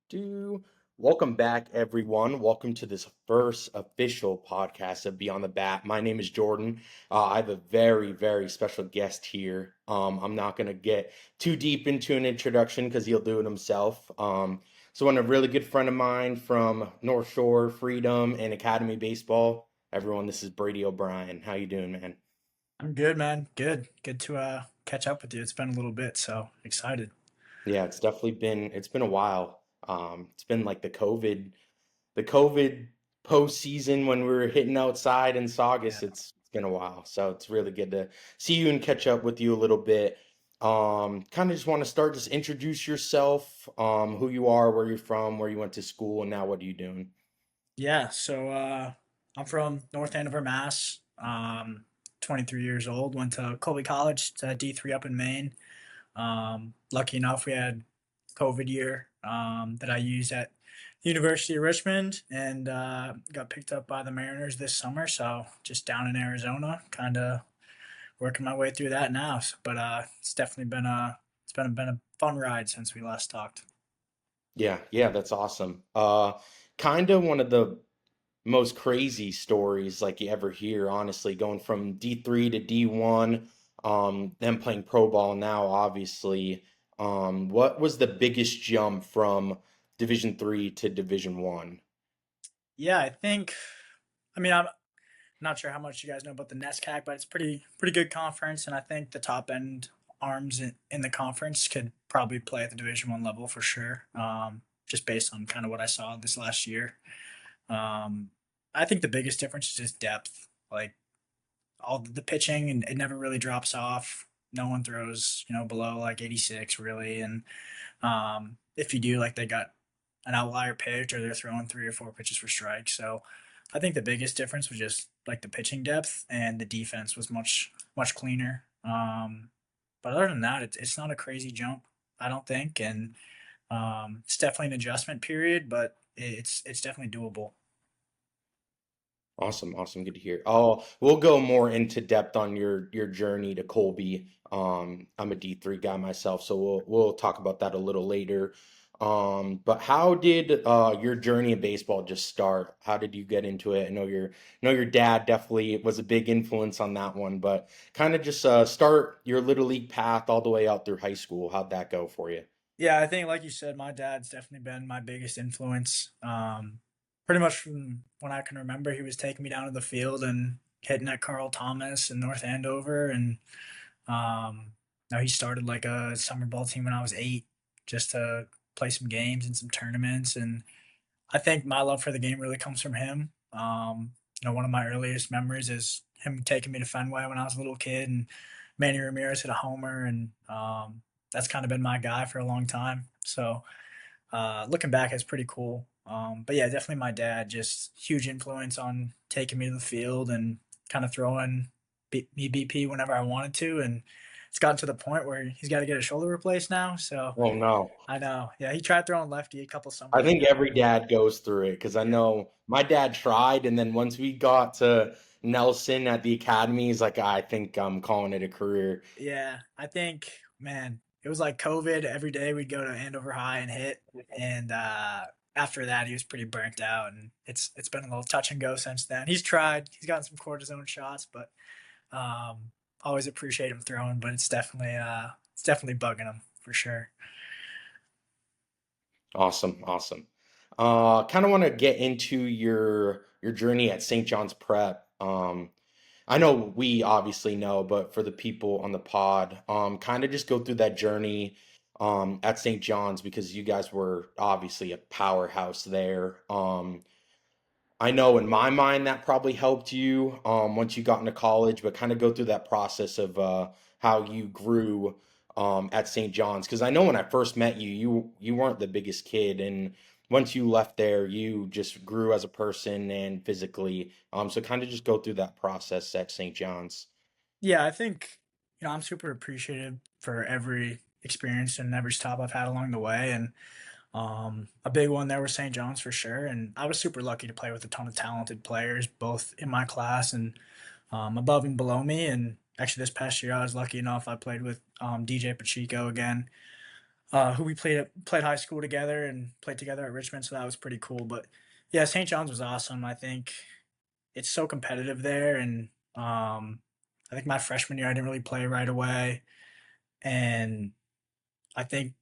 Do welcome back, everyone. Welcome to this first official podcast of Beyond the Bat. My name is Jordan. I have a very special guest here. I'm not gonna get too deep into an introduction because he'll do it himself. So, one a really good friend of mine from North Shore Freedom and Academy Baseball. Everyone, this is Brady O'Brien. How you doing, man? I'm good, man. Good. Good to catch up with you. It's been a little bit, so excited. Yeah, it's been a while. It's been like the COVID postseason when we were hitting outside in Saugus. Yeah. It's been a while, so it's really good to see you and catch up with you a little bit. Kind of just want to start, just introduce yourself, who you are, where you're from, where you went to school, and now what are you doing? Yeah, so I'm from North Andover, Mass. 23 years old, went to Colby College, to D3 up in Maine. Lucky enough, we had COVID year that I used at the University of Richmond and got picked up by the Mariners this summer. So just down in Arizona, kind of working my way through that now. But it's definitely been a fun ride since we last talked. Yeah, that's awesome. Kind of one of the most crazy stories like you ever hear, honestly, going from D3 to D1, then playing pro ball now, obviously. What was the biggest jump from Division 3 to Division 1? Yeah, I'm not sure how much you guys know about the NESCAC, but it's pretty good conference, and I think the top end arms in the conference could probably play at the Division 1 level for sure. Just based on kind of what I saw this last year. Um, I think the biggest difference is just depth. Like all the pitching, and it never really drops off. No one throws, below like 86 really, and if you do, like they got an outlier pitch or they're throwing 3 or 4 pitches for strike. So I think the biggest difference was just like the pitching depth and the defense was much cleaner. But other than that, it's not a crazy jump, I don't think, and it's definitely an adjustment period, but it's definitely doable. Awesome, good to hear. Oh, we'll go more into depth on your journey to Colby. I'm a D3 guy myself, so we'll talk about that a little later. But how did your journey in baseball just start? How did you get into it? I know your dad definitely was a big influence on that one, but kind of just start your little league path all the way out through high school. How'd that go for you? Yeah, I think like you said, my dad's definitely been my biggest influence. Pretty much from when I can remember, he was taking me down to the field and hitting at Carl Thomas in North Andover, and now he started like a summer ball team when I was 8, just to play some games and some tournaments. And I think my love for the game really comes from him. One of my earliest memories is him taking me to Fenway when I was a little kid, and Manny Ramirez hit a homer, and that's kind of been my guy for a long time. So looking back, it's pretty cool. But yeah, definitely my dad, just huge influence on taking me to the field and kind of throwing me BP whenever I wanted to. And it's gotten to the point where he's got to get a shoulder replaced now. So Oh no. I know. Yeah, he tried throwing lefty a couple I summers think ago. every dad goes through it because I Yeah. know my dad tried, and then once we got to Nelson at the academy, he's like, I think I'm calling it a career. Yeah. I think, man, it was like COVID. Every day we'd go to Andover High and hit. And after that, he was pretty burnt out. And it's been a little touch and go since then. He's tried, he's gotten some cortisone shots, but always appreciate him throwing, but it's definitely bugging him for sure. Awesome. Kind of want to get into your journey at St. John's Prep. I know we obviously know, but for the people on the pod, kind of just go through that journey at St. John's because you guys were obviously a powerhouse there. I know in my mind that probably helped you once you got into college, but kind of go through that process of how you grew at St. John's. Because I know when I first met you, you weren't the biggest kid, and once you left there, you just grew as a person and physically. So kind of just go through that process at St. John's. Yeah, I think, I'm super appreciative for every experience and every stop I've had along the way. And a big one there was St. John's for sure. And I was super lucky to play with a ton of talented players, both in my class and above and below me. And actually, this past year, I was lucky enough. I played with DJ Pacheco again. who we played high school together and played together at Richmond, so that was pretty cool. But yeah, St. John's was awesome. I think it's so competitive there, and I think my freshman year I didn't really play right away, and I think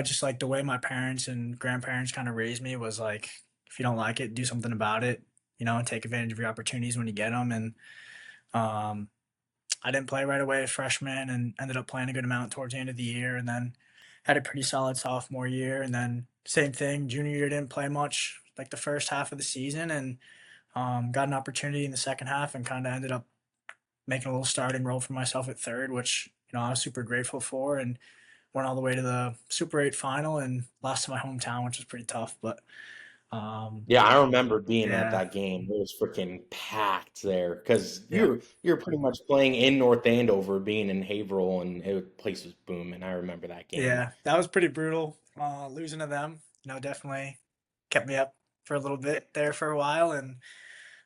just like the way my parents and grandparents kind of raised me was like, if you don't like it, do something about it, and take advantage of your opportunities when you get them. And um, I didn't play right away as freshman, and ended up playing a good amount towards the end of the year, and then had a pretty solid sophomore year, and then same thing, junior year didn't play much like the first half of the season, and got an opportunity in the second half, and kind of ended up making a little starting role for myself at third, which I was super grateful for, and went all the way to the Super 8 final and lost to my hometown, which was pretty tough. But um, Yeah, I remember being at yeah, that game. It was freaking packed there because yeah, you're pretty much playing in North Andover, being in Haverhill, and the place was booming. I remember that game. yeah, that was pretty brutal. Losing to them, definitely kept me up for a little bit there for a while, and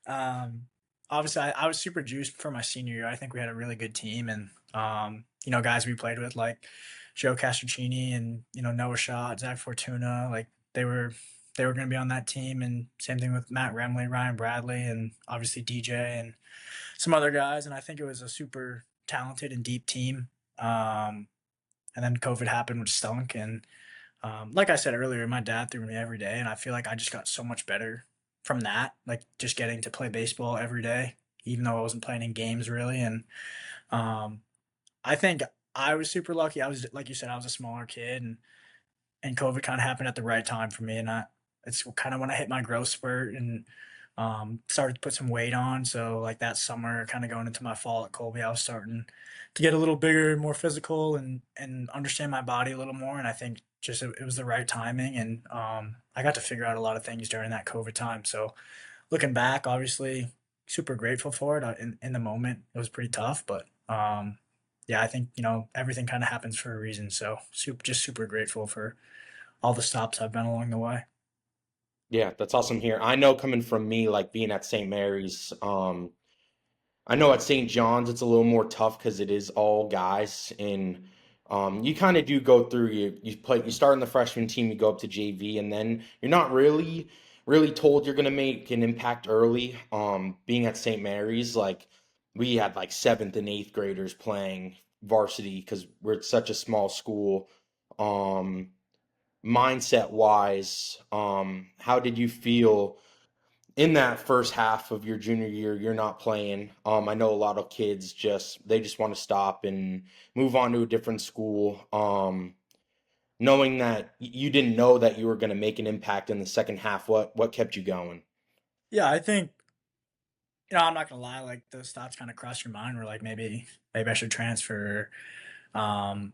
Um, obviously, I was super juiced for my senior year. I think we had a really good team, and guys we played with like Joe Castrocini and Noah Shaw, Zach Fortuna, like they were going to be on that team, and same thing with Matt Remley, Ryan Bradley, and obviously DJ and some other guys. And I think it was a super talented and deep team. And then COVID happened, which stunk, and like I said earlier, my dad threw me every day, and I feel like I just got so much better from that. Like just getting to play baseball every day, even though I wasn't playing in games really. And um, I think I was super lucky. I was like you said, I was a smaller kid, and COVID kind of happened at the right time for me. And it's kind of when I hit my growth spurt and started to put some weight on. So like that summer, kind of going into my fall at Colby, I was starting to get a little bigger, more physical, and understand my body a little more. And I think just it was the right timing, and I got to figure out a lot of things during that COVID time. So looking back, obviously super grateful for it. In the moment, it was pretty tough, but yeah, I think everything kind of happens for a reason. So super grateful for all the stops I've been along the way. Yeah, that's awesome here. I know coming from me, like being at St. Mary's, I know at St. John's it's a little more tough because it is all guys, and you kind of do go through you start in the freshman team, you go up to JV, and then you're not really told you're gonna make an impact early. Being at St. Mary's, like we had like seventh and eighth graders playing varsity because we're such a small school. Um, Mindset wise, how did you feel in that first half of your junior year? You're not playing. I know a lot of kids just want to stop and move on to a different school. Knowing that you didn't know that you were going to make an impact in the second half, what kept you going? Yeah, I think I'm not gonna lie, like those thoughts kind of cross your mind. Where like maybe I should transfer. Um,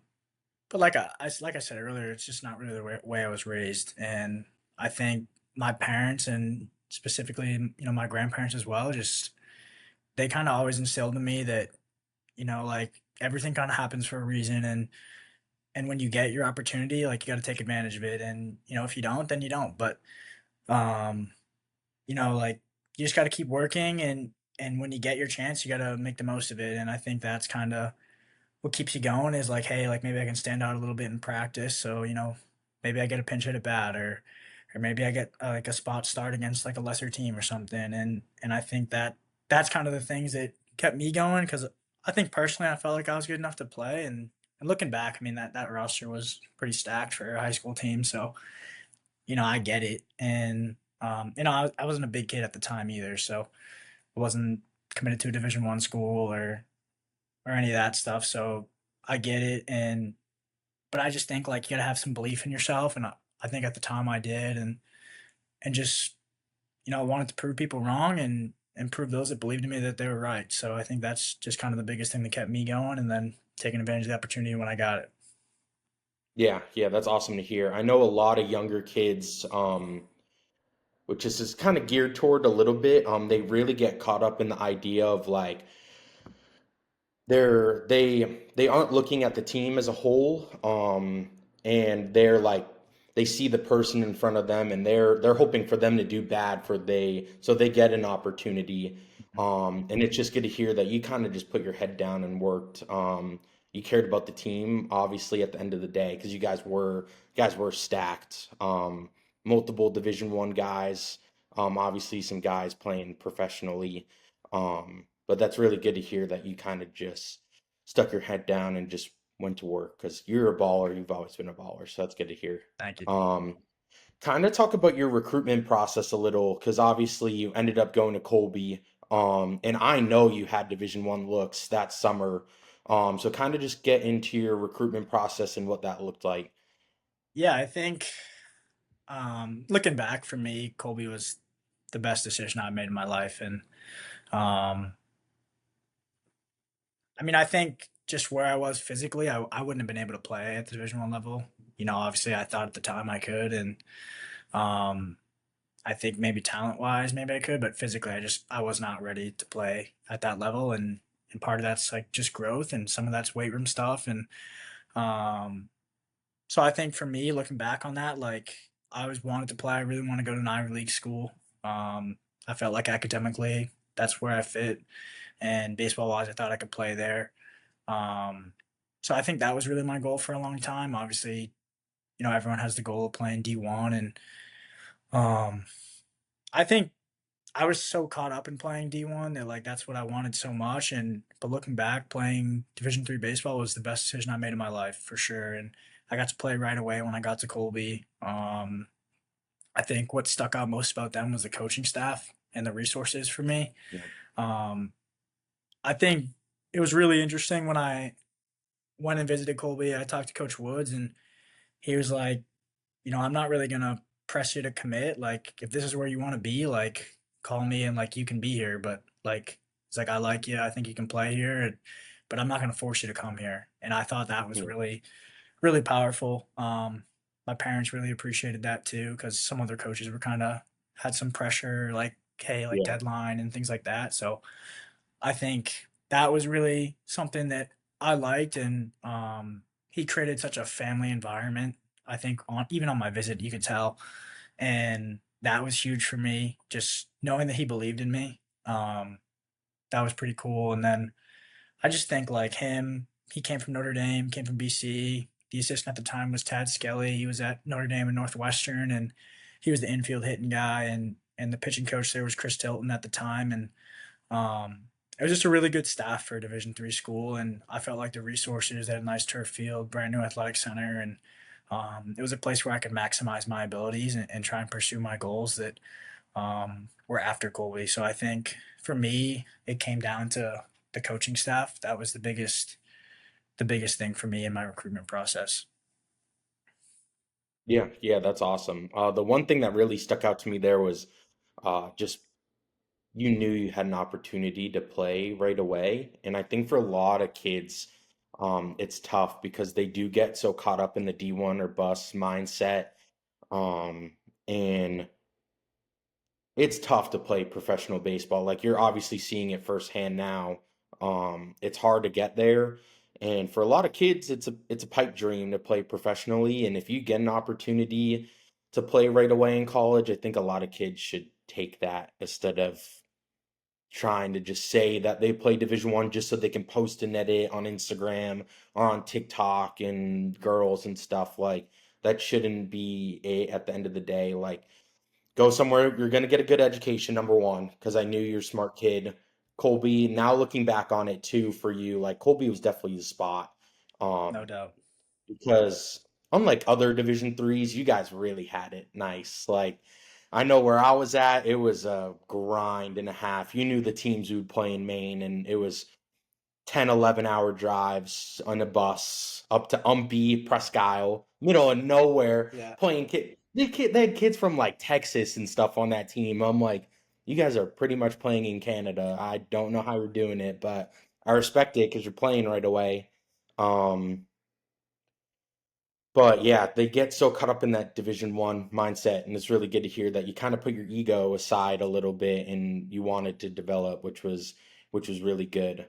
but like I said earlier, it's just not really the way I was raised, and I think my parents and specifically my grandparents as well, just they kind of always instilled in me that like everything kind of happens for a reason, and when you get your opportunity, like you got to take advantage of it, and if you don't, then you don't. But um, like you just got to keep working, and when you get your chance, you got to make the most of it. And I think that's kind of what keeps you going is like, hey, like maybe I can stand out a little bit in practice. So, maybe I get a pinch hit at bat, or maybe I get like a spot start against like a lesser team or something. And I think that's kind of the things that kept me going, because I think personally I felt like I was good enough to play. And looking back, I mean that roster was pretty stacked for a high school team. So, I get it. And I wasn't a big kid at the time either, so I wasn't committed to a Division 1 school or any of that stuff. So I get it, but I just think like you gotta have some belief in yourself, and I think at the time I did, and just I wanted to prove people wrong, and prove those that believed in me that they were right. So I think that's just kind of the biggest thing that kept me going, and then taking advantage of the opportunity when I got it. Yeah, that's awesome to hear. I know a lot of younger kids, which is just kind of geared toward a little bit. They really get caught up in the idea of like they aren't looking at the team as a whole, and they're like they see the person in front of them, and they're hoping for them to do bad for they so they get an opportunity. And it's just good to hear that you kind of just put your head down and worked. you cared about the team, obviously at the end of the day, because you guys were stacked. Multiple Division One guys, obviously some guys playing professionally. But that's really good to hear that you kind of just stuck your head down and just went to work because you're a baller. You've always been a baller, so that's good to hear. Thank you. Um, Kind of talk about your recruitment process a little, because obviously you ended up going to Colby, and I know you had Division One looks that summer. So kind of just get into your recruitment process and what that looked like. Yeah, I think looking back for me, Colby was the best decision I made in my life, and um, I mean, I think just where I was physically, I wouldn't have been able to play at the Division One level. You know, obviously, I thought at the time I could, and um, I think maybe talent wise, maybe I could, but physically, I was not ready to play at that level, and part of that's like just growth, and some of that's weight room stuff, and um, so I think for me, looking back on that, like I always wanted to play. I really want to go to an Ivy League school. I felt like academically, that's where I fit, and baseball wise, I thought I could play there. Um, so I think that was really my goal for a long time. Obviously, you know, everyone has the goal of playing D1, and um, I think I was so caught up in playing D1 that like that's what I wanted so much. And but looking back, playing Division 3 baseball was the best decision I made in my life for sure. And I got to play right away when I got to Colby. I think what stuck out most about them was the coaching staff and the resources for me. Yeah. Um, I think it was really interesting when I went and visited Colby. I talked to Coach Woods, and he was like, you know, I'm not really gonna press you to commit. Like, if this is where you want to be, like, call me and like you can be here. But like, it's like I like you. I think you can play here, but I'm not gonna force you to come here. And I thought that was Yeah. really, really powerful. My parents really appreciated that too because some other coaches were kind of had some pressure, like, hey, like Yeah. deadline and things like that. So I think that was really something that I liked, and he created such a family environment. I think on even on my visit, you could tell, and that was huge for me. Just knowing that he believed in me, that was pretty cool. And then I just think like him, he came from Notre Dame, came from BC. The assistant at the time was Tad Skelly. He was at Notre Dame and Northwestern, and he was the infield hitting guy. And the pitching coach there was Chris Tilton at the time, and it was just a really good staff for a Division 3 school, and I felt like the resources, they had a nice turf field, brand new athletic center, and it was a place where I could maximize my abilities and try and pursue my goals that were after Colby. So I think for me, it came down to the coaching staff. That was the biggest thing for me in my recruitment process. Yeah, yeah, that's awesome. The one thing that really stuck out to me there was just you knew you had an opportunity to play right away. And I think for a lot of kids, it's tough because they do get so caught up in the D1 or bus mindset. Um, and it's tough to play professional baseball. Like you're obviously seeing it firsthand now. It's hard to get there. And for a lot of kids, it's a pipe dream to play professionally. And if you get an opportunity to play right away in college, I think a lot of kids should take that instead of trying to just say that they play Division One just so they can post and edit on Instagram or on TikTok and girls and stuff like that shouldn't be at the end of the day. Like go somewhere you're gonna get a good education, number one, because I knew you're a smart kid. Colby, now looking back on it too for you, like Colby was definitely the spot. No Um, doubt. because unlike other Division threes, you guys really had it nice. Like I know where I was at, it was a grind and a half. You knew the teams you would play in Maine, and it was 10, 11 hour drives on a bus up to Umpy, Presque Isle, middle of nowhere, Yeah. playing they had kids from like Texas and stuff on that team. I'm like, you guys are pretty much playing in Canada. I don't know how you're doing it, but I respect it because you're playing right away. Um, but yeah, they get so caught up in that Division One mindset, and it's really good to hear that you kind of put your ego aside a little bit and you wanted to develop, which was really good.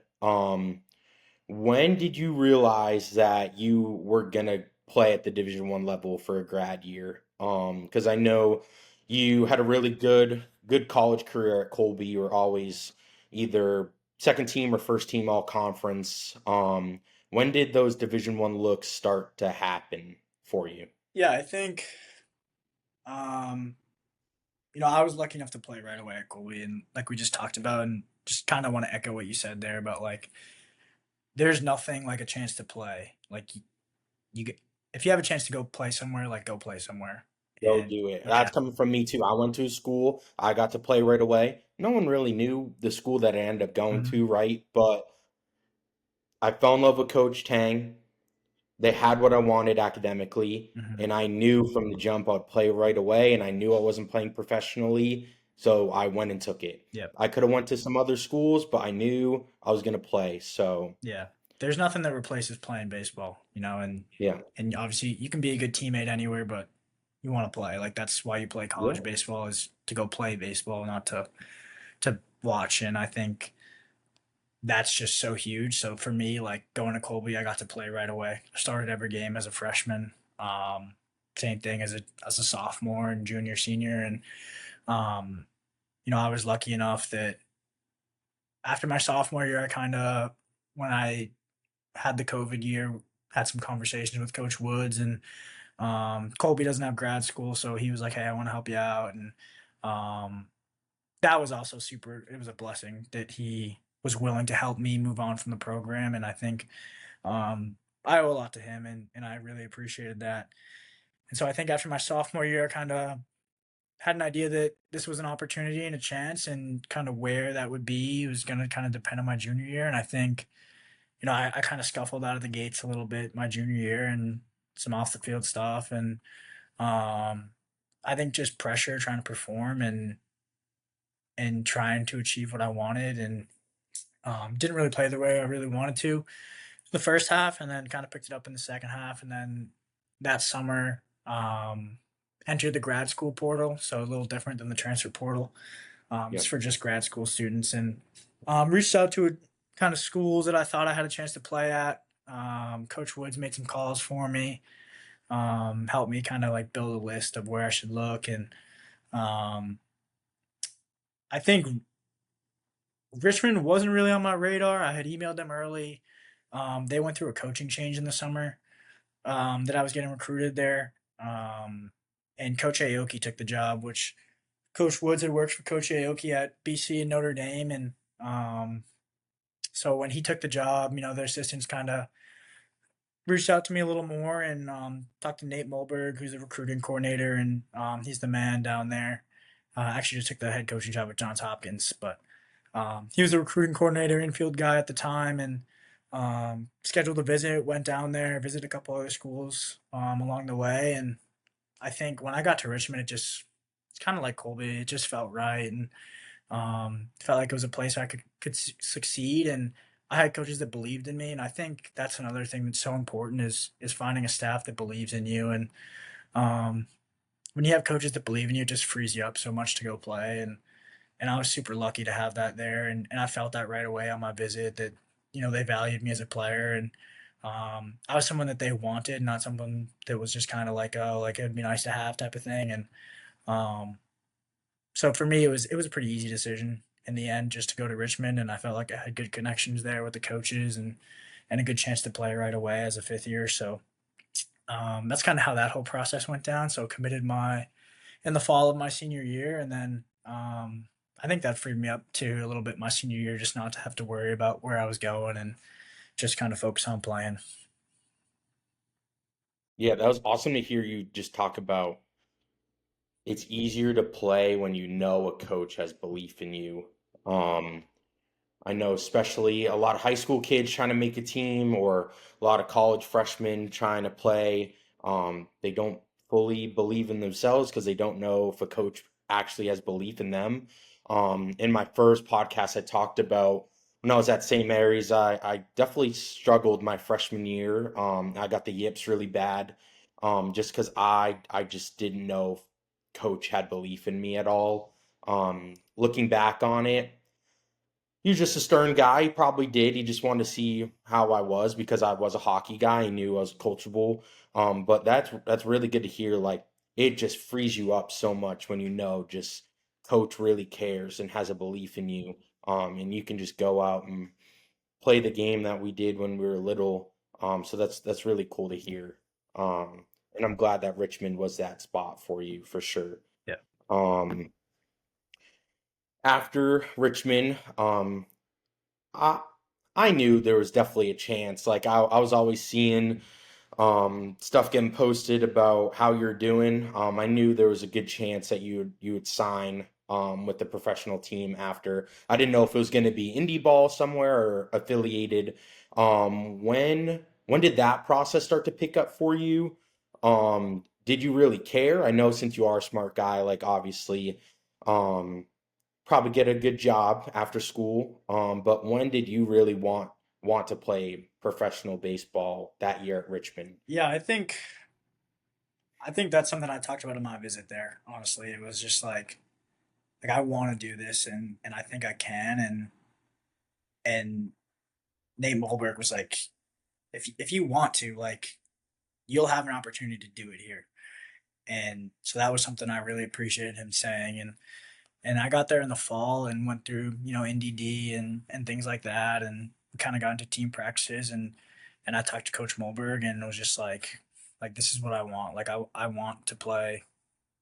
When did you realize that you were gonna play at the Division One level for a grad year? Because I know you had a really good college career at Colby. You were always either second team or first team all conference. When did those Division One looks start to happen for you? Yeah, I think um, I was lucky enough to play right away at Colby, and like we just talked about, and just kind of want to echo what you said there about like there's nothing like a chance to play. Like you get if you have a chance to go play somewhere, like go play somewhere, Go and do it. yeah, That's coming from me too. I went to school. I got to play right away. No one really knew the school that I ended up going hmm to, right? But I fell in love with Coach Tang. They had what I wanted academically, hmm and I knew from the jump I'd play right away, and I knew I wasn't playing professionally, so I went and took it. yep, I could have went to some other schools, but I knew I was gonna play. So yeah. There's nothing that replaces playing baseball, yeah, and obviously you can be a good teammate anywhere, but you want to play. Like that's why you play yeah, college baseball is to go play baseball, not to watch. And I think that's just so huge. So for me, like going to Colby, I got to play right away. I started every game as a freshman. Um, Same thing as a sophomore and junior, senior, and um, I was lucky enough that after my sophomore year, I kind of when I had the COVID year, had some conversations with Coach Woods, and Colby doesn't have grad school, so he was like, "Hey, I want to help you out," and um, that was also super. It was a blessing that he was willing to help me move on from the program, and I think I owe a lot to him, and I really appreciated that. And so I think after my sophomore year, I kind of had an idea that this was an opportunity and a chance, and kind of where that would be was going to kind of depend on my junior year. And I think I kind of scuffled out of the gates a little bit my junior year and some off the field stuff, and um, I think just pressure, trying to perform and trying to achieve what I wanted, and didn't really play the way I really wanted to the first half, and then kind of picked it up in the second half, and then that summer entered the grad school portal, so a little different than the transfer portal. yeah. It's for just grad school students, and reached out to kind of schools that I thought I had a chance to play at. Coach Woods made some calls for me, helped me kind of like build a list of where I should look, and um, I think Richmond wasn't really on my radar. I had emailed them early. They went through a coaching change in the summer that I was getting recruited there. And Coach Aoki took the job, which Coach Woods had worked for Coach Aoki at BC and Notre Dame. And so when he took the job, their assistants kind of reached out to me a little more and talked to Nate Mulberg, who's the recruiting coordinator, and he's the man down there. Actually, just took the head coaching job at Johns Hopkins, but he was the recruiting coordinator, infield guy at the time, and scheduled a visit. Went down there, visited a couple other schools along the way, and I think when I got to Richmond, it's kind of like Colby. It just felt right, and felt like it was a place I could succeed, and I had coaches that believed in me, and I think that's another thing that's so important is finding a staff that believes in you, and um, when you have coaches that believe in you, it just frees you up so much to go play, and I was super lucky to have that there, and I felt that right away on my visit that they valued me as a player, and I was someone that they wanted, not someone that was just kind of like, oh, like it'd be nice to have type of thing, and um, so for me it was a pretty easy decision in the end just to go to Richmond, and I felt like I had good connections there with the coaches and a good chance to play right away as a fifth year. So that's kind of how that whole process went down. So committed my in the fall of my senior year, and then I think that freed me up too a little bit my senior year, just not to have to worry about where I was going and just kind of focus on playing. Yeah, that was awesome to hear you just talk about it's easier to play when you know a coach has belief in you. Um, I know especially a lot of high school kids trying to make a team or a lot of college freshmen trying to play. They don't fully believe in themselves because they don't know if a coach actually has belief in them. In my first podcast, I talked about when I was at St. Mary's, I definitely struggled my freshman year. I got the yips really bad just because I just didn't know if coach had belief in me at all. Looking back on it, he was just a stern guy. He probably did. He just wanted to see how I was because I was a hockey guy. He knew I was coachable. But that's really good to hear. Like it just frees you up so much when you know just coach really cares and has a belief in you. And you can just go out and play the game that we did when we were little. So that's really cool to hear. And I'm glad that Richmond was that spot for you for sure. Yeah. Um, After Richmond, I I knew there was definitely a chance. Like I was always seeing stuff getting posted about how you're doing. I knew there was a good chance that you would sign with the professional team after. I didn't know if it was going to be indie ball somewhere or affiliated. When did that process start to pick up for you? Did you really care? I know since you are a smart guy, like obviously, um, probably get a good job after school. But when did you really want to play professional baseball that year at Richmond? Yeah, I think that's something I talked about in my visit there. Honestly, it was just like I want to do this, and I think I can. And Nate Mulberg was like, if you want to, like, you'll have an opportunity to do it here. And so that was something I really appreciated him saying. And I got there in the fall and went through, NDD and things like that, and kind of got into team practices, and I talked to Coach Mulberg, and it was just like this is what I want. Like I want to play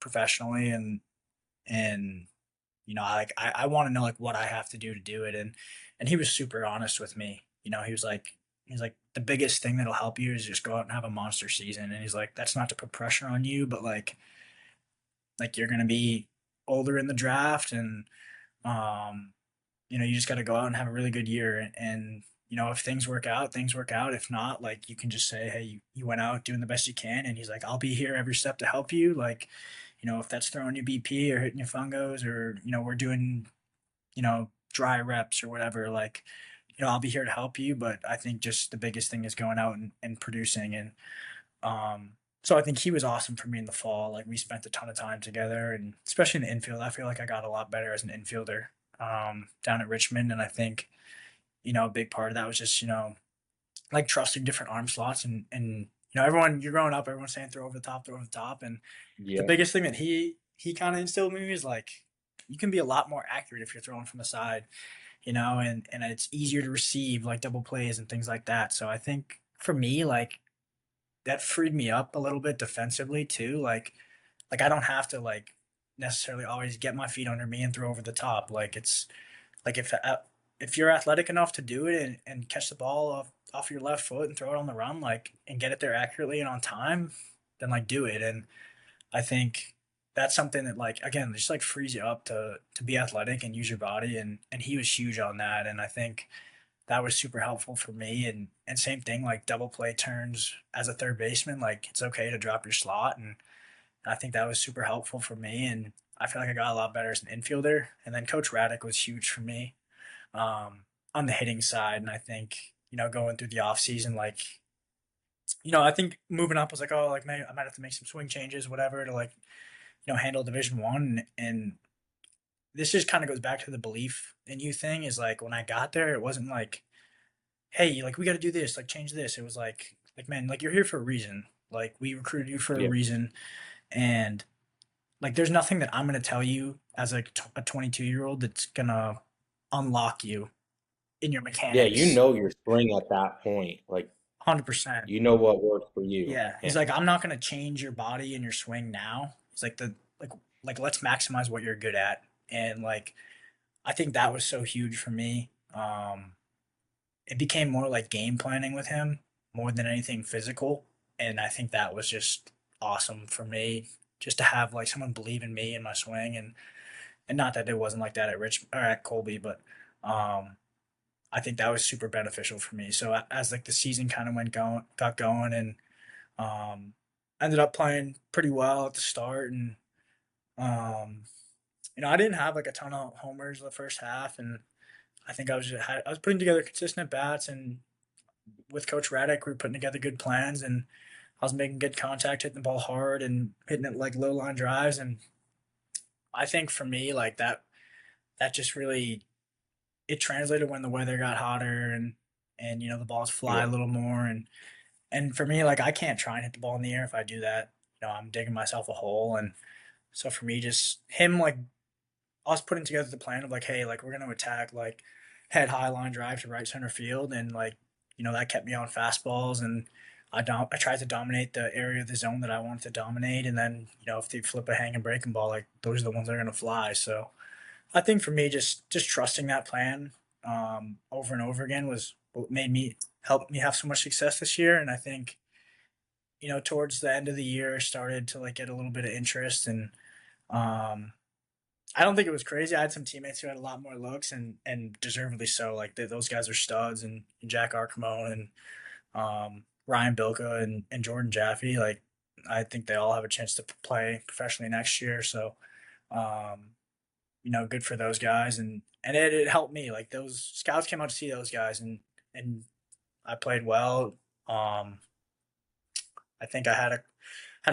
professionally, and I want to know like what I have to do it. And he was super honest with me. He's like the biggest thing that'll help you is just go out and have a monster season. And he's like, that's not to put pressure on you, but like you're gonna be older in the draft, and um you just got to go out and have a really good year. And if things work out, things work out. If not, like you can just say, hey, you went out doing the best you can. And he's like, I'll be here every step to help you. Like, if that's throwing you BP or hitting you fungos, or we're doing dry reps or whatever, like, I'll be here to help you. But I think just the biggest thing is going out and producing. And so I think he was awesome for me in the fall. Like we spent a ton of time together, and especially in the infield, I feel like I got a lot better as an infielder down at Richmond. And I think a big part of that was just like trusting different arm slots, and everyone, you're growing up, everyone's saying throw over the top, throw over the top. And the Yeah. biggest thing that he kind of instilled in me is like you can be a lot more accurate if you're throwing from the side, and it's easier to receive like double plays and things like that. So I think for me, like that freed me up a little bit defensively too. Like I don't have to like necessarily always get my feet under me and throw over the top. Like it's like if you're athletic enough to do it, and catch the ball off your left foot and throw it on the run, like, and get it there accurately and on time, then like do it. And I think that's something that, like, again, just like frees you up to be athletic and use your body. And he was huge on that. And I think that was super helpful for me. And same thing, like double play turns as a third baseman, like it's okay to drop your slot. And I think that was super helpful for me. And I feel like I got a lot better as an infielder. And then Coach Raddick was huge for me on the hitting side. And I think, going through the off season, like, I think moving up was like, oh, like maybe I might have to make some swing changes, whatever, to like, handle Division 1. And this just kind of goes back to the belief in you thing. Is like when I got there, it wasn't like, hey, like we got to do this, like change this. It was like man, like you're here for a reason. Like we recruited you for a Yeah. reason. And like there's nothing that I'm gonna tell you as like a 22-year-old that's gonna unlock you in your Yeah, you mechanics. know your swing at that point. Like 100%. you know what works for you. Yeah. He's Yeah. like, I'm not gonna change your body and your swing now. He's like like let's maximize what you're good at. And like I think that was so huge for me. It became more like game planning with him more than anything physical. And I think that was just awesome for me, just to have like someone believe in me and my swing. And not that it wasn't like that at Rich or at Colby, but um I think that was super beneficial for me. So as like the season kind of got going, and um, ended up playing pretty well at the start. And um, I didn't have like a ton of homers the first half, and I think I was putting together consistent bats, and with Coach Raddick, we were putting together good plans, and I was making good contact, hitting the ball hard, and hitting it like low line drives. And I think for me, like that just really it translated when the weather got hotter, and the balls fly Yeah. a little more. And for me, like I can't try and hit the ball in the air. If I do that, I'm digging myself a hole. And so for me, just him, like us putting together the plan of like, hey, like we're gonna attack like head high line drive to right center field, and like that kept me on fastballs, and I tried to dominate the area of the zone that I wanted to dominate, and then if they flip a hanging breaking ball, like those are the ones that are going to fly. So I think for me, just trusting that plan over and over again was what made me help me have so much success this year. And I think towards the end of the year, started to like get a little bit of interest, and um, I don't think it was crazy. I had some teammates who had a lot more looks, and deservedly so. Like those guys are studs, and Jack Arcamone and Ryan Bilka and Jordan Jaffe. Like I think they all have a chance to play professionally next year. So um, good for those guys, and it helped me. Like those scouts came out to see those guys, and I played well. Um, I think I had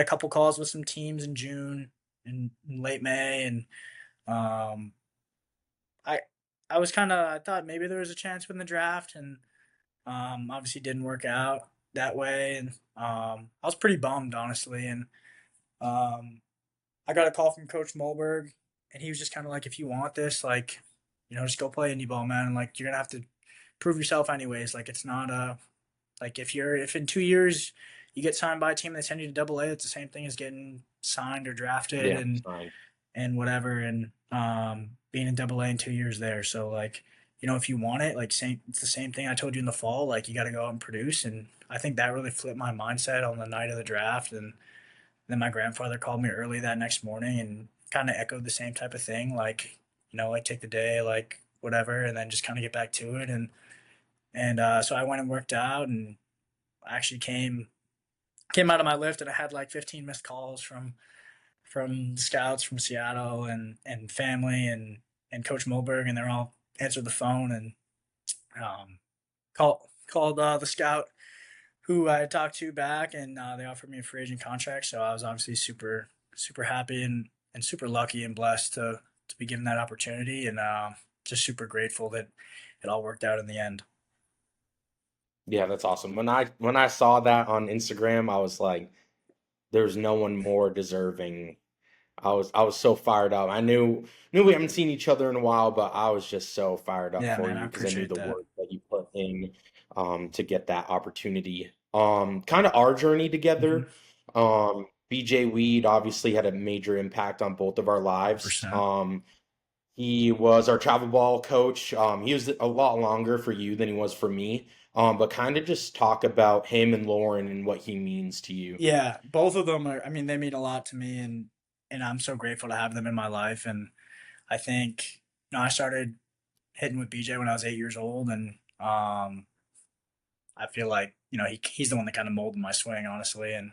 a couple calls with some teams in June and in late May, and um, I I was kind of I thought maybe there was a chance with the draft, and obviously didn't work out that way, and I was pretty bummed honestly, and um, I got a call from Coach Mulberg, and he was just kind of like, if you want this, like, just go play indie ball, man. And like, you're gonna have to prove yourself anyways. Like, it's not like if in 2 years you get signed by a team that send you to Double A, it's the same thing as getting signed or drafted Yeah, and fine. whatever, and being in Double A in 2 years there. So like, if you want it, like, it's the same thing I told you in the fall. Like, you got to go out and produce, and I think that really flipped my mindset on the night of the draft, and then my grandfather called me early that next morning and kind of echoed the same type of thing, like, like take the day, like whatever, and then just kind of get back to it. And so I went and worked out, and actually came out of my lift, and I had like 15 missed calls from scouts from Seattle and family and Coach Mulberg, and they're all answered the phone and called the scout who I talked to back, and they offered me a free agent contract. So I was obviously super happy and super lucky and blessed to be given that opportunity, and just super grateful that it all worked out in the end. Yeah, that's awesome. When I saw that on Instagram, I was like, there's no one more deserving. I was so fired up. I knew we haven't seen each other in a while, but I was just so fired up Yeah, for man, I you because I knew appreciate the that. work that you put in to get that opportunity. Kind of our journey Mm-hmm. together. BJ Weed obviously had a major impact on both of our lives. 100%. He was our travel ball coach. He was a lot longer for you than he was for me. But kind of just talk about him and Lauren and what he means to you. Yeah, both of them are. I mean, they mean a lot to me, and I'm so grateful to have them in my life. And I think I started hitting with BJ when I was 8 years old, and I feel like he's the one that kind of molded my swing, honestly. And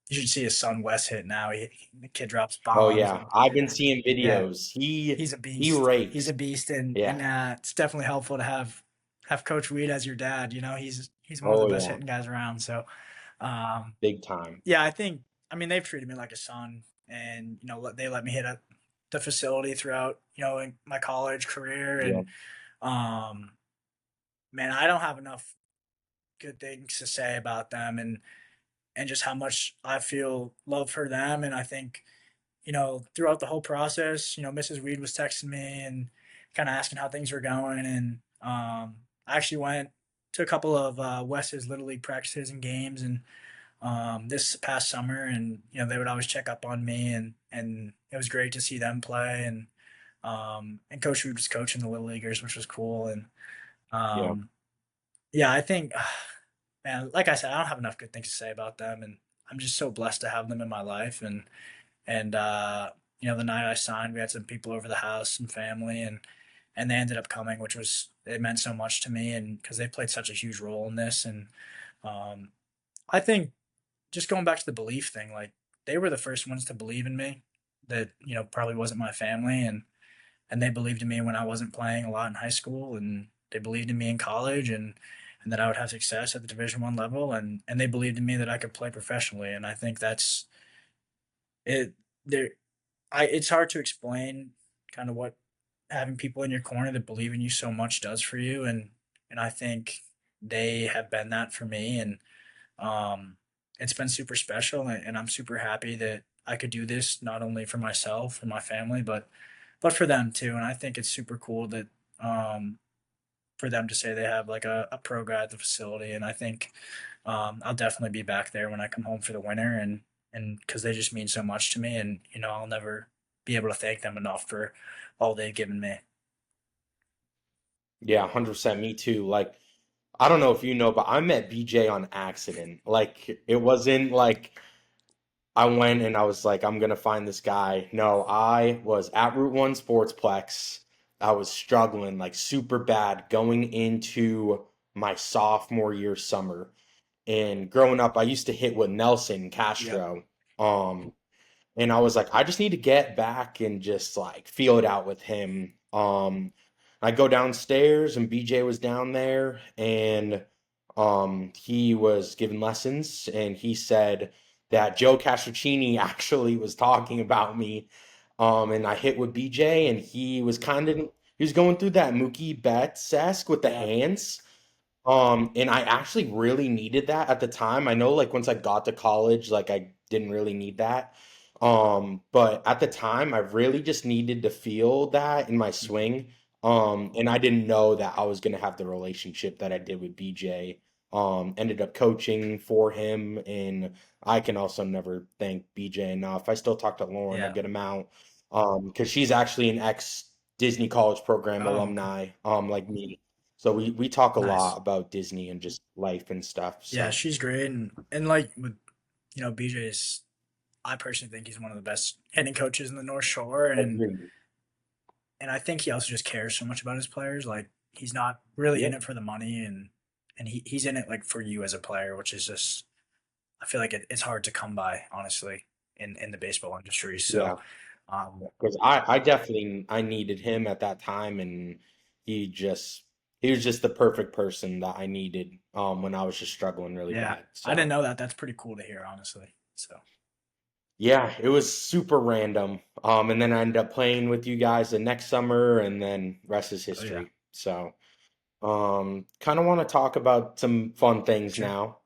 you should see his son Wes hit now. The kid drops Oh bombs, yeah, and I've been seeing yeah, videos. He he's a he beast. He's rakes. a beast, and Yeah. it's definitely helpful to have Coach Weed as your dad. He's one of the Oh best yeah. hitting guys around. So um, Big time. yeah, I mean they've treated me like a son, and they let me hit at the facility throughout in my college career, Yeah. and um, man, I don't have enough good things to say about them, and just how much I feel love for them. And I think, throughout the whole process, Mrs. Weed was texting me and kind of asking how things were going. And I actually went to a couple of Wes's Little League practices and games, and this past summer, and they would always check up on me, and it was great to see them play. And Coach Weed was coaching the Little Leaguers, which was cool. And Yeah. um, yeah, I think, man, like I said, I don't have enough good things to say about them, and I'm just so blessed to have them in my life. And the night I signed, we had some people over the house and family, and they ended up coming, which was it meant so much to me, and because they played such a huge role in this. And um, I think just going back to the belief thing, like they were the first ones to believe in me. That probably wasn't my family, and they believed in me when I wasn't playing a lot in high school, and they believed in me in college, and that I would have success at the Division 1 level, and they believed in me that I could play professionally. And I think that's it. There, it's hard to explain kind of what having people in your corner that believe in you so much does for you, and I think they have been that for me, and um, it's been super special, and I'm super happy that I could do this not only for myself and my family, but for them too. And I think it's super cool that um, for them to say they have like a pro guy at the facility. And I think I'll definitely be back there when I come home for the winter, and because they just mean so much to me, and I'll never be able to thank them enough for all they've given me. Yeah, 100% me too. Like I don't know if you know, but I met BJ on accident. Like it wasn't like I went and I was like, I'm gonna find this guy. No, I was at Route One Sportsplex. I was struggling like super bad going into my sophomore year summer. And growing up, I used to hit with Nelson Yep. Castro. Um, and I was like, I just need to get back and just like feel it out with him. I go downstairs and BJ was down there and he was giving lessons and he said that Joe Castrocini actually was talking about me. And I hit with BJ and he was going through that Mookie Betts-esque with the Yeah. hands. And I actually really needed that at the time. I know like once I got to college, like I didn't really need that. But at the time I really just needed to feel that in my Mhm. swing. And I didn't know that I was gonna have the relationship that I did with BJ. Ended up coaching for him, and I can also never thank BJ enough. I still talk to Lauren a Yeah. good amount, because she's actually an ex Disney College Program Oh, okay. alumni, like me. So we talk a lot Nice. about Disney and just life and stuff. Yeah, So she's great, and like with BJ's, I personally think he's one of the best hitting coaches in the North Shore, agreed. and I think he also just cares so much about his players. Like he's not really in Yep. it for the money, and he's in it like for you as a player, which is just I feel like it's hard to come by, honestly, in the baseball industry. So, Yeah. um, Because I definitely I needed him at that time, and he just he was just the perfect person that I needed when I was just struggling really yeah, bad. I didn't So know that. That's pretty cool to hear, honestly. So, yeah, it was super random. And then I ended up playing with you guys the next summer, and then rest is oh yeah, history. So kind of want to talk about some fun things sure. now.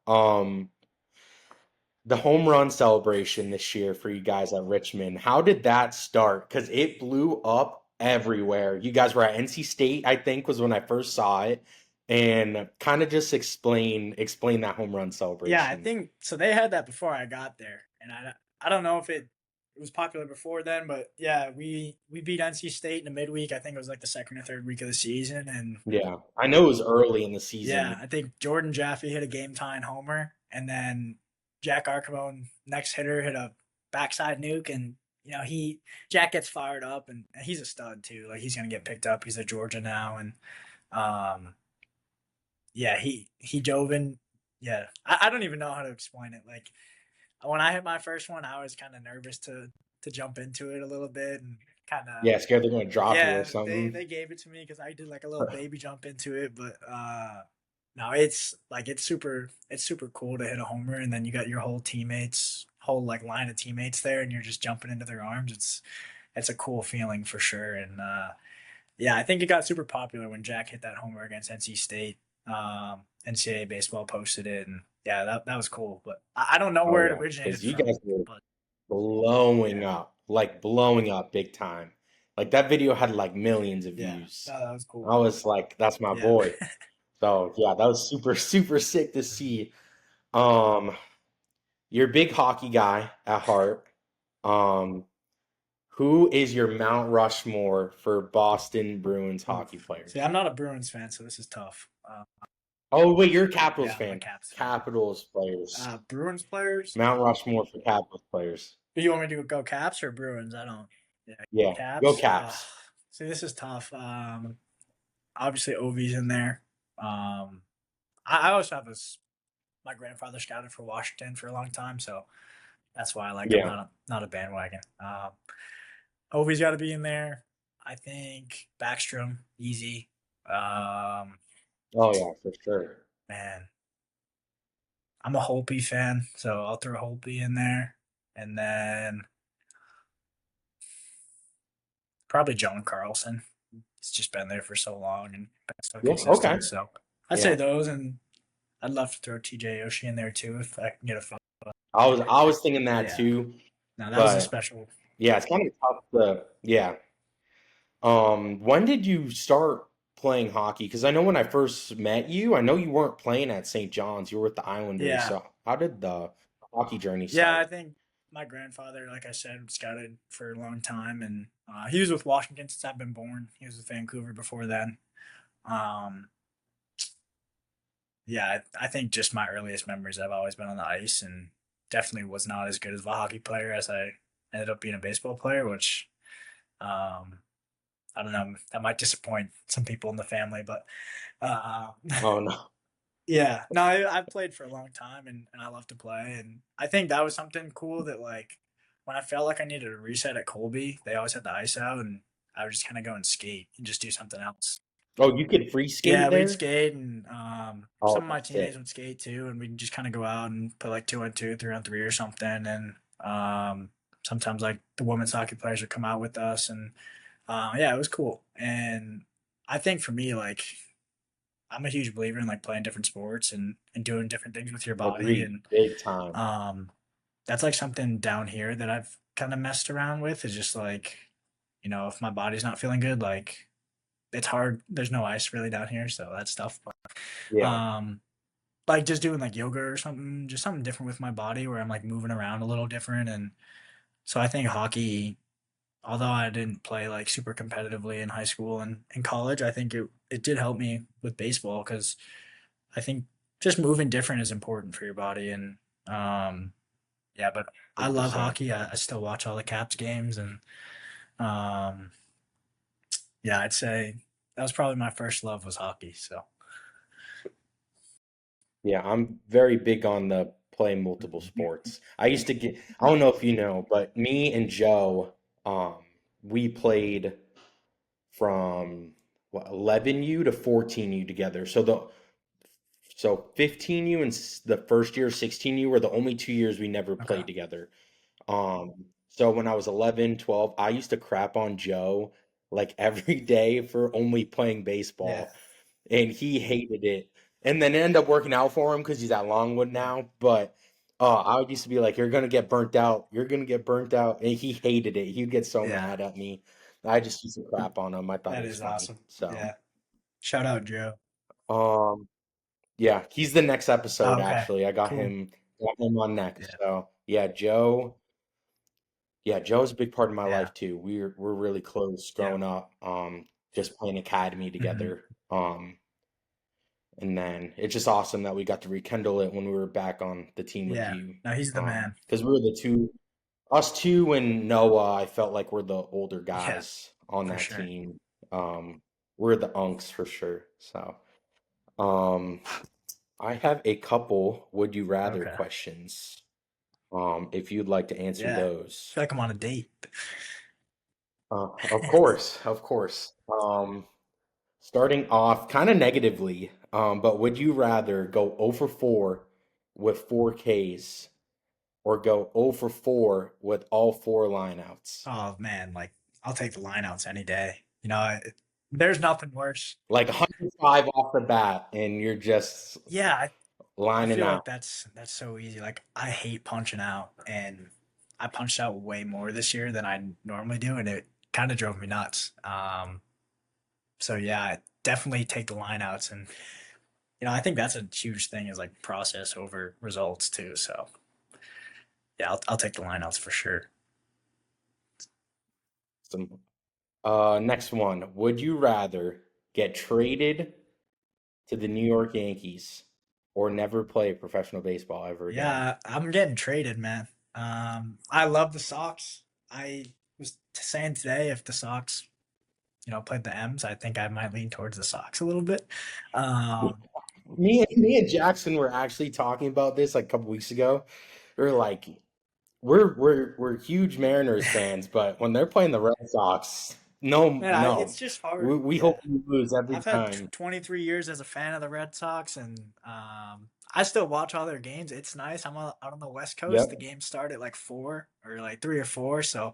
The home run celebration this year for you guys at Richmond. How did that start? Because it blew up everywhere. You guys were at NC State, I think, was when I first saw it. And kind of just explain that home run Yeah, I celebration. think so. They had that before I got there, and I don't know if it was popular before then, but yeah, we beat NC State in the midweek. I think it was like the second or third week of the season, and Yeah, I know it was early in the yeah, season. I think Jordan Jaffe hit a game tying homer, and then Jack Archibald, next hitter, hit a backside nuke, and he Jack gets fired up, and he's a stud too. Like he's gonna get picked up. He's at Georgia now, and um, yeah, he dove in. Yeah, I don't even know how to explain it. Like when I hit my first one, I was kind of nervous to jump into it a little bit and kind of Yeah, scared they're going to drop you or yeah, something. they gave it to me because I did like a little baby jump into it, but no, it's like it's super cool to hit a homer, and then you got your whole like line of teammates there, and you're just jumping into their arms. It's a cool feeling for sure, and yeah, I think it got super popular when Jack hit that homer against NC State. NCAA baseball posted it, and yeah, that was cool. But I don't know Oh where it yeah, originated because you from, guys were but blowing yeah, up, like blowing up big time. Like that video had like millions of yeah, views. no, that was cool. I was like, that's my Yeah. boy. So yeah, that was super, super sick to see. Um, you're a big hockey guy at heart. Um, who is your Mount Rushmore for Boston Bruins hockey Oof. See, players? I'm not a Bruins fan, so this is tough. Oh wait, you're a Capitals Yeah, I'm a fan. Caps fan. Capitals players. Bruins players. Mount Rushmore for Capitals players. Do you want me to go Caps or Bruins? I don't. Yeah, Yeah, go Caps. Caps. See, this is tough. Obviously Ovi's in there. I also have this. My grandfather scouted for Washington for a long time, so that's why I like him. Yeah. Not a bandwagon. Ovi's got to be in there. I think Backstrom easy. Um, Oh yeah, for sure. Man, I'm a Holtby fan, so I'll throw Holtby in there, and then probably John Carlson. He's just been there for so long and been so Yeah. Okay. consistent. So I'd say Yeah. those, and I'd love to throw TJ Oshie in there too if I can get a phone. I was thinking that Yeah, too, no, that was a but special. yeah, it's kind of tough to yeah. When did you start? playing hockey? Because I know when I first met you, I know you weren't playing at St. John's. You were with the Islanders. Yeah. So how did the hockey journey Yeah, I start? think my grandfather, like I said, scouted for a long time, and he was with Washington since I've been born. He was with Vancouver before then. Um, yeah, I think just my earliest memories, I've always been on the ice, and definitely was not as good as a hockey player as I ended up being a baseball player, which um, I don't know, that might disappoint some people in the family, but uh, Oh no. yeah, no, I've played for a long time, and I love to play, and I think that was something cool that like when I felt like I needed a reset at Colby, they always had the ice out, and I would just kind of go and skate and just do something else. Oh, you could free skate Yeah, we'd there? skate, and Oh, some of my that's teammates sick. would skate too, and we'd just kind of go out and play like 2-on-2, 3-on-3, or something. And sometimes like the women's hockey players would come out with us, and yeah, it was cool. And I think for me, like I'm a huge believer in like playing different sports and doing different things with your body, Agreed. and Big time. um, that's like something down here that I've kind of messed around with. Is just like if my body's not feeling good, like it's hard. There's no ice really down here, so that's tough. Yeah. Um, like just doing like yoga or something, just something different with my body where I'm like moving around a little different. And so I think hockey, although I didn't play like super competitively in high school and in college, I think it did help me with baseball because I think just moving different is important for your body. And um, yeah, but I love 100%. hockey. I still watch all the Caps games, and um, yeah, I'd say that was probably my first love was hockey. So Yeah, I'm very big on the play multiple sports. I used to get, I don't know if you know, but me and Joe, um, we played from what, 11U to 14U together. So 15U and the first year, 16U were the only 2 years we never okay, played together. So when I was 11, 12, I used to crap on Joe like every day for only playing yeah, baseball, and he hated it. And then it ended up working out for him because he's at Longwood yeah, now. But I used to be like, "You're gonna get burnt out. You're gonna get burnt out," and he hated it. He'd get so yeah. mad at me. I just used to crap on him. I thought it That was is funny. awesome. So, Yeah. Shout out Joe. um, yeah, he's the next episode. Oh, okay. Actually, I Cool. got him on next. Yeah. So, yeah, Joe. Yeah, Joe's a big part of my Yeah. life too. We're really close Yeah. growing up. Just playing academy Hmm. together. And then it's just awesome that we got to rekindle it when we were back on the team with Yeah. you. No, he's the man. Because we were the two, us two and Noah. I felt like we're the older Yeah, guys on for that sure. team. We're the unks for sure. So, um, I have a couple would you rather Okay. questions. If you'd like to answer Yeah. I those. feel like I'm on a date. Of course, of course. Starting off kind of negatively, but would you rather go 0 for 4 with 4 Ks or go 0 for 4 with all four lineouts? Oh man, like I'll take the lineouts any day. There's nothing worse. Like 105 off the bat, and you're just Yeah, I lining feel like out. that's so easy. Like I hate punching out, and I punched out way more this year than I normally do, and it kind of drove me nuts. So yeah, I definitely take the lineouts, and I think that's a huge thing is like process over results too. So yeah, I'll take the lineouts for sure. Some, next one. Would you rather get traded to the New York Yankees or never play professional baseball ever again? Yeah, I'm getting traded, man. I love the Sox. I was saying today if the Sox, played the M's, I think I might lean towards the Sox a little bit. Um, Me and Jackson were actually talking about this like a couple weeks ago. We are like, we're huge Mariners fans, but when they're playing the Red Sox, no, man, it's no, just hard. we Yeah, hope we lose every I've had time. 23 years as a fan of the Red Sox, and I still watch all their games. It's nice. Out on the West Coast. The Yep. games start at like 4 or like 3 or 4, so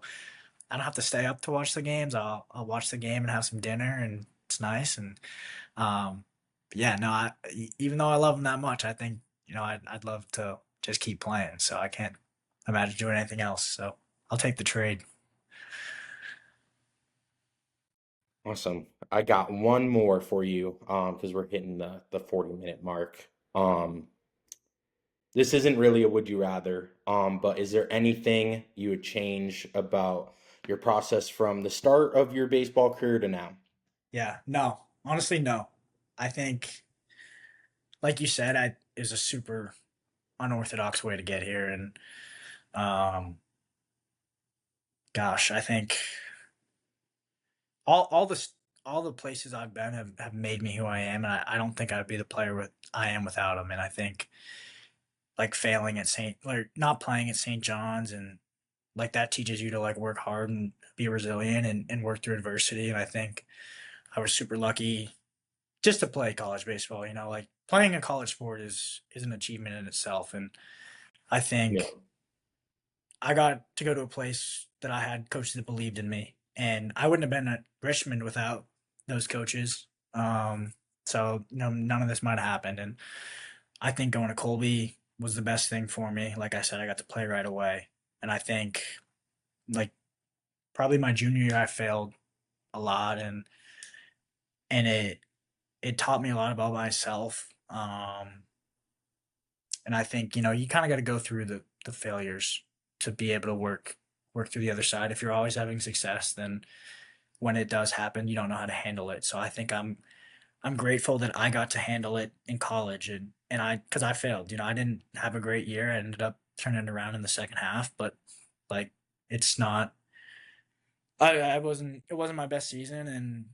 I don't have to stay up to watch the games. I'll watch the game and have some dinner, and it's nice. And um, yeah, no, even though I love them that much, I think I'd love to just keep playing. So I can't imagine doing anything else. So I'll take the trade. Awesome. I got one more for you, because we're hitting the 40-minute mark. This isn't really a would you rather, but is there anything you would change about your process from the start of your baseball career to now? Yeah, no, honestly, no. I think, like you said, I is a super unorthodox way to get here, and um, gosh, I think all the all the places I've been have made me who I am, and I don't think I'd be the player I am without them. And I think like failing at like not playing at St. John's and like that teaches you to like work hard and be resilient and work through adversity. And I think I was super lucky just to play college baseball. You know, like playing a college sport is an achievement in itself. And I Yeah. think I got to go to a place that I had coaches that believed in me, and I wouldn't have been at Richmond without those coaches. So you know, none of this might have happened. And I think going to Colby was the best thing for me. Like I said, I got to play right away, and I think like probably my junior year I failed a lot, and it taught me a lot about myself. And I think you know you kind of got to go through the failures to be able to work through the other side. If you're always having success, then when it does happen, you don't know how to handle it. So I think I'm grateful that I got to handle it in college, and I because I failed. You know, I didn't have a great year. I ended up turning it around in the second half, but like it's not. I wasn't. It wasn't my best season,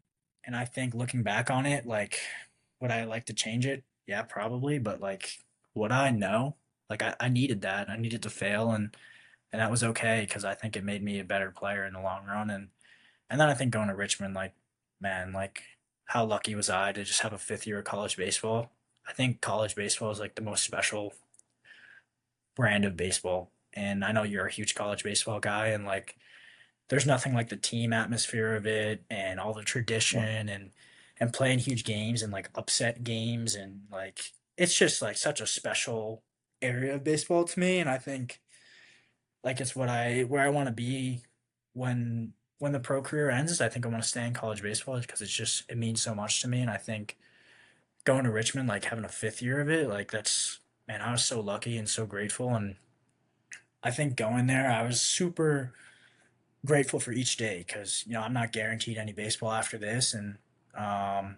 and I think looking back on it, like would I like to change it? Yeah, probably. But like, would I? No. Like I needed that. I needed to fail, and that was okay because I think it made me a better player in the long run. And then I think going to Richmond, like, man, like, how lucky was I to just have a fifth year of college baseball? I think college baseball is like the most special brand of baseball. And I know you're a huge college baseball guy, and like, there's nothing like the team atmosphere of it and all the Yeah. tradition and playing huge games and like upset games and like it's just like such a special area of baseball to me. And I think like it's what I where I want to be when the pro career ends. I think I want to stay in college baseball because it's just it means so much to me. And I think going to Richmond, like having a fifth year of it, like that's man, I was so lucky and so grateful. And I think going there, I was super grateful for each day because you know I'm not guaranteed any baseball after this. And um,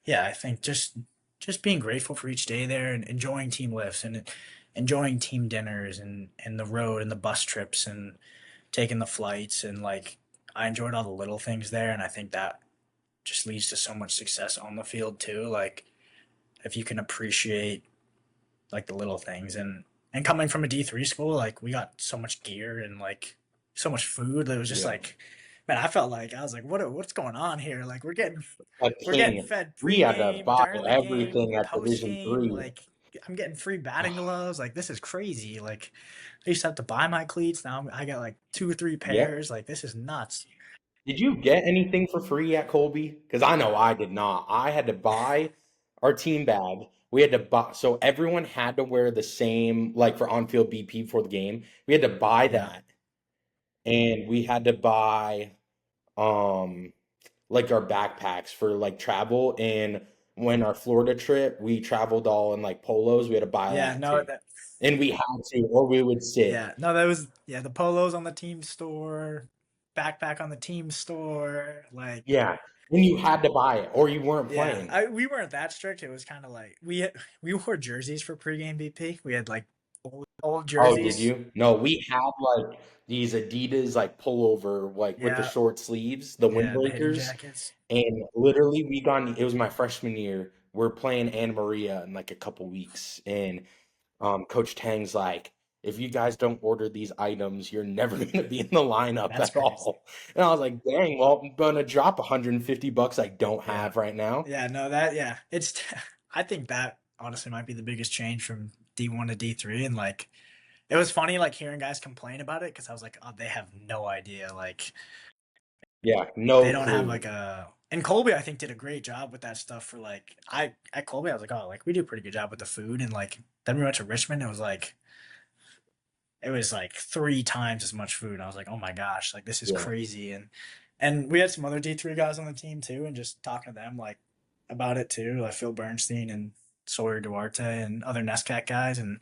yeah, I think just being grateful for each day there and enjoying team lifts and enjoying team dinners and the road and the bus trips and taking the flights and like I enjoyed all the little things there, and I think that just leads to so much success on the field too. Like if you can appreciate like the little things and coming from a D3 school, like we got so much gear and like so much food that it was just Yeah. like man, I felt like I was like, what's going on here? Like A we're getting king. fed We had to pregame, buy during the game, everything at post Division game. Three. Like I'm getting free batting gloves. Like this is crazy. Like I used to have to buy my cleats. Now I got like two or three Yep. pairs. Like this is nuts. Did you get anything for free at Colby? Because I know I did not. I had to buy our team bag. We had to buy, so everyone had to wear the same, like for on-field BP before the game. We had to buy Yeah, that, and we had to buy, um, like our backpacks for like travel. And when our Florida trip, we traveled all in like polos. We had to buy yeah. that No, too, and we had to, or we would sit. yeah, no, that was yeah. The polos on the team store, backpack on the team store. Like Yeah, and you had to buy it, or you weren't yeah, playing. we weren't that strict. It was kind of like we wore jerseys for pregame BP. We had like old Oh, did jerseys. you? No, we had like these Adidas like pullover, like with the Yeah, short sleeves, the yeah, the hitting windbreakers, jackets. and literally we got. It was my freshman year. We're playing Anna Maria in like a couple weeks, and Coach Tang's like, if you guys don't order these items, you're never going to be in the lineup That's at crazy. all. And I was like, dang, well, I'm gonna drop 150 bucks I don't Yeah, have right now. yeah, no, that yeah, it's. I think that honestly might be the biggest change from D1 to D3, and like it was funny like hearing guys complain about it because I was like, oh, they have no idea. Like Yeah, they no don't have clue. like a. And Colby, I think, did a great job with that stuff. For like, I at Colby, I was like, oh, like we do a pretty good job with the food, and like then we went to Richmond. It was like three times as much food. And I was like, oh my gosh, like this is Yeah. crazy. And we had some other D3 guys on the team too, and just talking to them like about it too, like Phil Bernstein and Sawyer Duarte and other NESCAC guys, and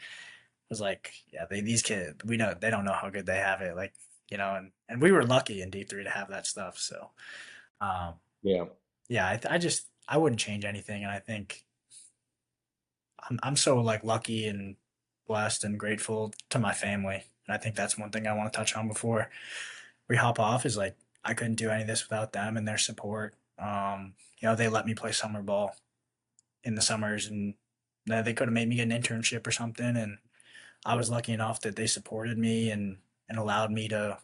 was like, yeah, these kids, we know they don't know how good they have it, like and we were lucky in D3 to have that stuff. So, um, Yeah. yeah, I wouldn't change anything, and I think I'm so like lucky and blessed and grateful to my family, and I think that's one thing I want to touch on before we hop off is like I couldn't do any of this without them and their support. They let me play summer ball in the summers, and they could have made me get an internship or something, and I was lucky enough that they supported me and allowed me to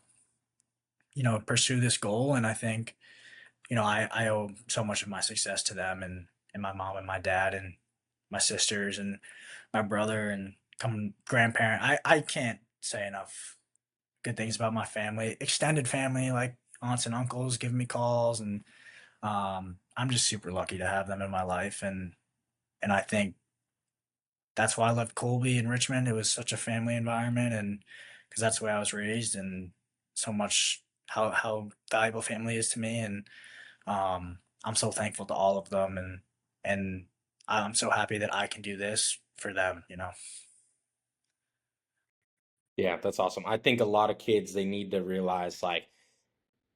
pursue this goal. And I think I owe so much of my success to them and my mom and my dad and my sisters and my brother and come grandparent. I can't say enough good things about my family, extended family, like aunts and uncles giving me calls, and I'm just super lucky to have them in my life, and I think that's why I left Colby and Richmond. It was such a family environment, and because that's the way I was raised, and so much how valuable family is to me, and I'm so thankful to all of them, and I'm so happy that I can do this for them. Yeah, that's awesome. I think a lot of kids, they need to realize like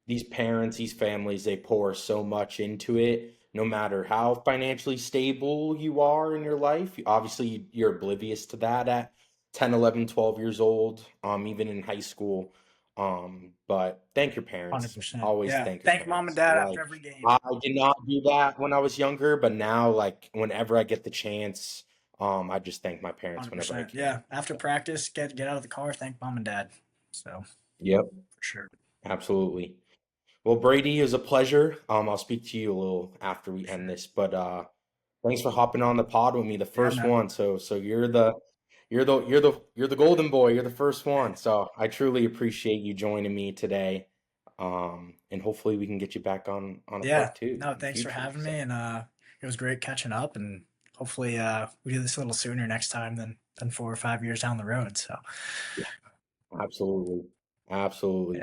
these parents, these families, they pour so much into it, no matter how financially stable you are in your life. Obviously, you're oblivious to that at 10, 11, 12 years old, even in high school. But thank your parents. 100%. Always Yeah. thank your Thank mom and parents. dad after Like, every game. I did not do that when I was younger, but now, like, whenever I get the chance, I just thank my parents whenever I 100%. can. Yeah. After practice, get out of the car, thank mom and dad. So Yep, for sure. absolutely. Well, Brady, it was a pleasure. I'll speak to you a little after we For end sure. this, but thanks for hopping on the pod with me, the Yeah, first man. one. So you're the golden boy. You're the first one. So I truly appreciate you joining me today. And hopefully we can get you back on a Yeah. part two No, in the thanks for future. having So me, and it was great catching up, and hopefully we do this a little sooner next time than 4 or 5 years down the road. So yeah, absolutely, absolutely.